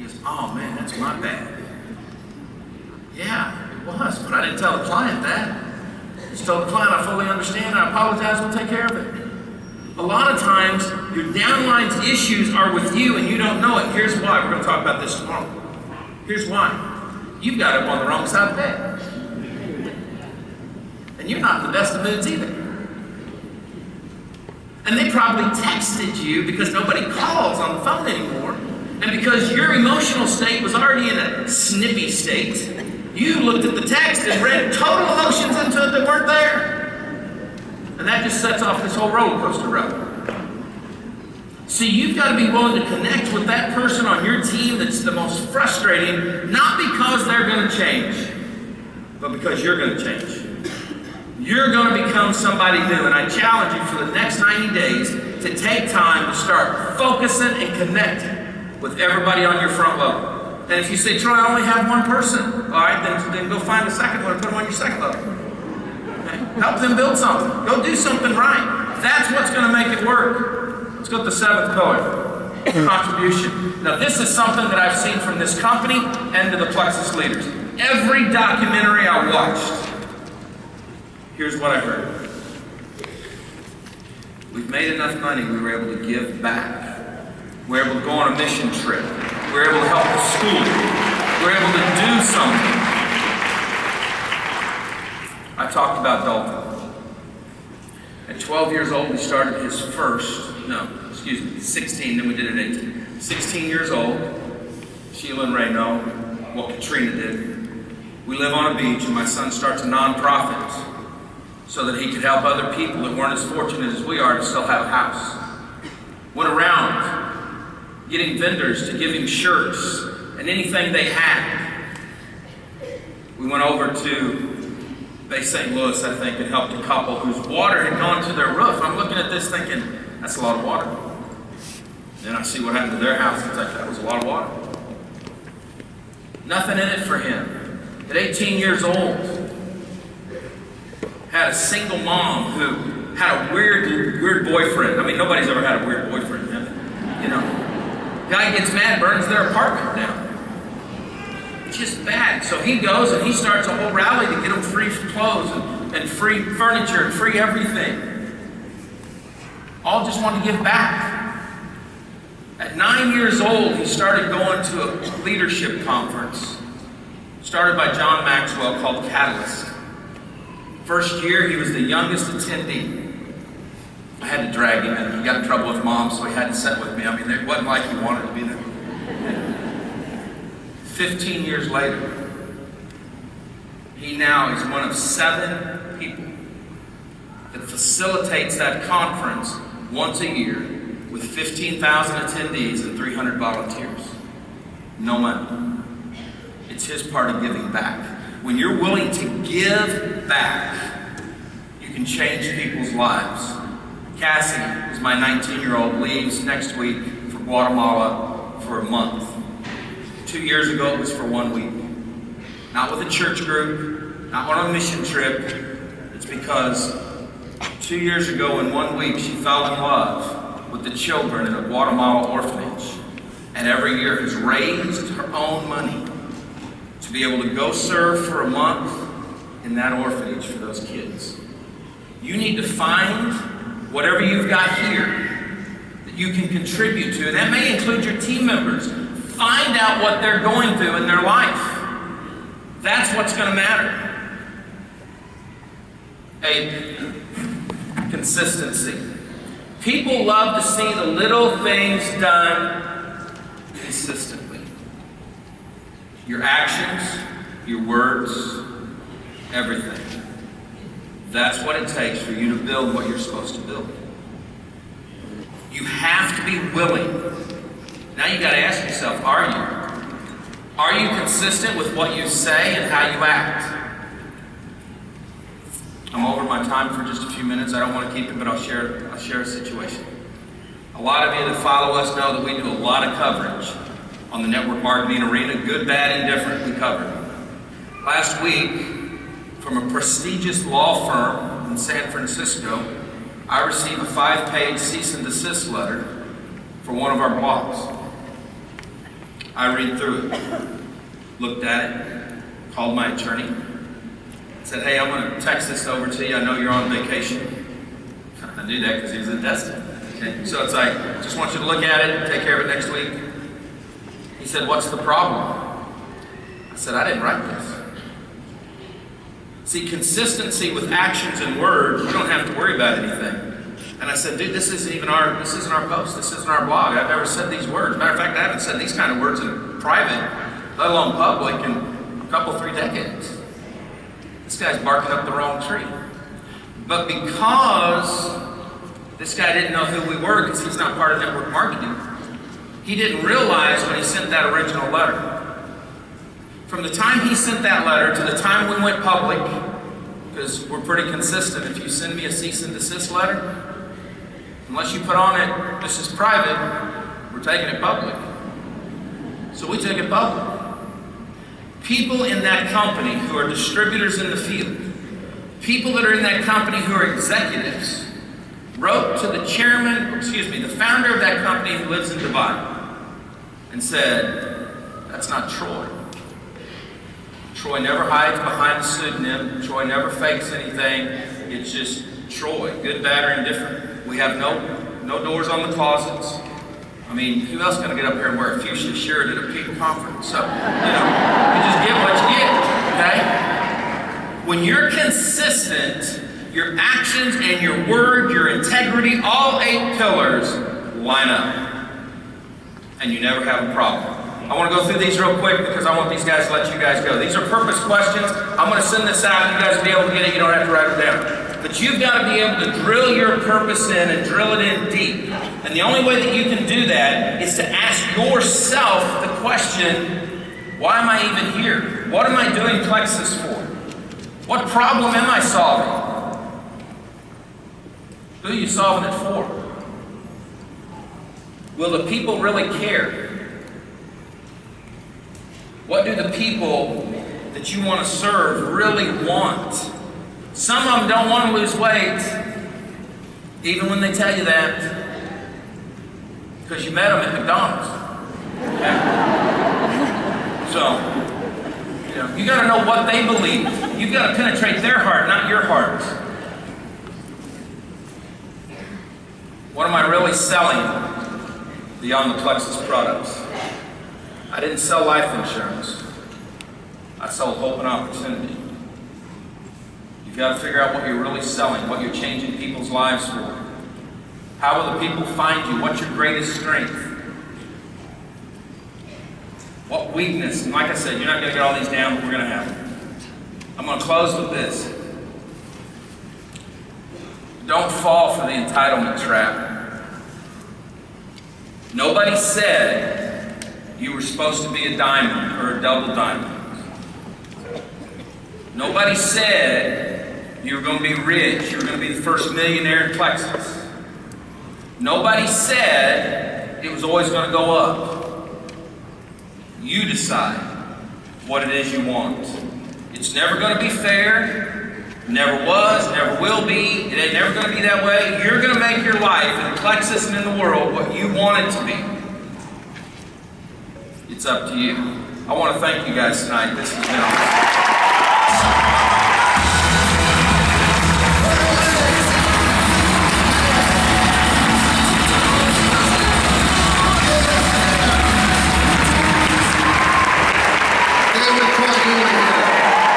goes, oh man, that's my bad. Yeah, it was, but I didn't tell the client that. I just told the client I fully understand, I apologize, we'll take care of it. A lot of times, your downline's issues are with you and you don't know it. Here's why. We're going to talk about this tomorrow. Here's why. You've got up on the wrong side of the bed. And you're not in the best of moods either. And they probably texted you because nobody calls on the phone anymore. And because your emotional state was already in a snippy state, you looked at the text and read total emotions into it that weren't there. And that just sets off this whole roller coaster road. See, you've got to be willing to connect with that person on your team that's the most frustrating, not because they're going to change, but because you're going to change. You're going to become somebody new, and I challenge you for the next 90 days to take time to start focusing and connecting with everybody on your front level. And if you say, Troy, I only have one person, all right, then go find a second one and put them on your second level. Help them build something. Go do something right. That's what's going to make it work. Let's go to the seventh pillar, contribution. Now, this is something that I've seen from this company and to the Plexus leaders. Every documentary I watched, here's what I heard. We've made enough money, we were able to give back. We were able to go on a mission trip. We were able to help the school. We were able to do something. I talked about Dalton. At 12 years old, we started his 16, then we did it at 18. 16 years old, Sheila and Ray know what Katrina did. We live on a beach, and my son starts a nonprofit so that he could help other people that weren't as fortunate as we are to still have a house. Went around getting vendors to give him shirts and anything they had. We went over to Bay St. Louis, I think, and helped a couple whose water had gone to their roof. I'm looking at this thinking, that's a lot of water. Then I see what happened to their house. It's like, that was a lot of water. Nothing in it for him. At 18 years old, had a single mom who had a weird boyfriend. I mean, nobody's ever had a weird boyfriend, have they? You know. Guy gets mad, burns their apartment down. Just bad. So he goes and he starts a whole rally to get them free clothes and free furniture and free everything. All just want to give back. At 9 years old, he started going to a leadership conference started by John Maxwell called Catalyst. First year, he was the youngest attendee. I had to drag him in. He got in trouble with mom, so he had to sit with me. I mean, it wasn't like he wanted to be there. 15 years later, he now is one of 7 people that facilitates that conference once a year with 15,000 attendees and 300 volunteers. No money. It's his part of giving back. When you're willing to give back, you can change people's lives. Cassie is my 19-year-old, leaves next week for Guatemala for a month. 2 years ago, it was for 1 week. Not with a church group, not on a mission trip. It's because 2 years ago in 1 week, she fell in love with the children in a Guatemala orphanage. And every year has raised her own money to be able to go serve for a month in that orphanage for those kids. You need to find whatever you've got here that you can contribute to. And that may include your team members. Find out what they're going through in their life. That's what's going to matter. Consistency. People love to see the little things done consistently. Your actions, your words, everything. That's what it takes for you to build what you're supposed to build. You have to be willing. Now you got to ask yourself, are you? Are you consistent with what you say and how you act? I'm over my time for just a few minutes. I don't want to keep it, but I'll share a situation. A lot of you that follow us know that we do a lot of coverage on the network marketing arena, good, bad, indifferent, we cover. Last week, from a prestigious law firm in San Francisco, I received a 5-page cease and desist letter for one of our blogs. I read through it, looked at it, called my attorney, said, hey, I'm going to text this over to you. I know you're on vacation. I knew that because he was in Destin. Okay? So it's like, just want you to look at it, take care of it next week. He said, what's the problem? I said, I didn't write this. See, consistency with actions and words, you don't have to worry about anything. And I said, dude, this isn't our post. This isn't our blog. I've never said these words. Matter of fact, I haven't said these kind of words in private, let alone public, in a couple, 3 decades. This guy's barking up the wrong tree. But because this guy didn't know who we were, because he's not part of network marketing, he didn't realize when he sent that original letter. From the time he sent that letter to the time we went public, because we're pretty consistent, if you send me a cease and desist letter, unless you put on it, this is private, we're taking it public. So we took it public. People in that company who are distributors in the field, people that are in that company who are executives, wrote to the the founder of that company who lives in Dubai, and said, that's not Troy. Troy never hides behind a pseudonym. Troy never fakes anything. It's just Troy, good, bad, or indifferent. We have no doors on the closets. I mean, who else is going to get up here and wear a fuchsia shirt at a peak conference? So, you just get what you get, okay? When you're consistent, your actions and your word, your integrity, all 8 pillars line up. And you never have a problem. I want to go through these real quick because I want these guys to let you guys go. These are purpose questions. I'm going to send this out. You guys will be able to get it. You don't have to write it down. But you've got to be able to drill your purpose in and drill it in deep. And the only way that you can do that is to ask yourself the question, why am I even here? What am I doing Plexus for? What problem am I solving? Who are you solving it for? Will the people really care? What do the people that you want to serve really want? Some of them don't want to lose weight, even when they tell you that, because you met them at McDonald's. Okay? So, you got to know what they believe. You've got to penetrate their heart, not your heart. What am I really selling beyond the Plexus products? I didn't sell life insurance. I sold hope and opportunity. You've got to figure out what you're really selling, what you're changing people's lives for. How will the people find you? What's your greatest strength? What weakness? And like I said, you're not going to get all these down, but we're going to have them. I'm going to close with this. Don't fall for the entitlement trap. Nobody said you were supposed to be a diamond or a double diamond. Nobody said you were going to be rich, you were going to be the first millionaire in Plexus. Nobody said it was always going to go up. You decide what it is you want. It's never going to be fair, never was, never will be, it ain't never going to be that way. You're going to make your life in Plexus and in the world what you want it to be. It's up to you. I want to thank you guys tonight. This has been awesome. They were quite good.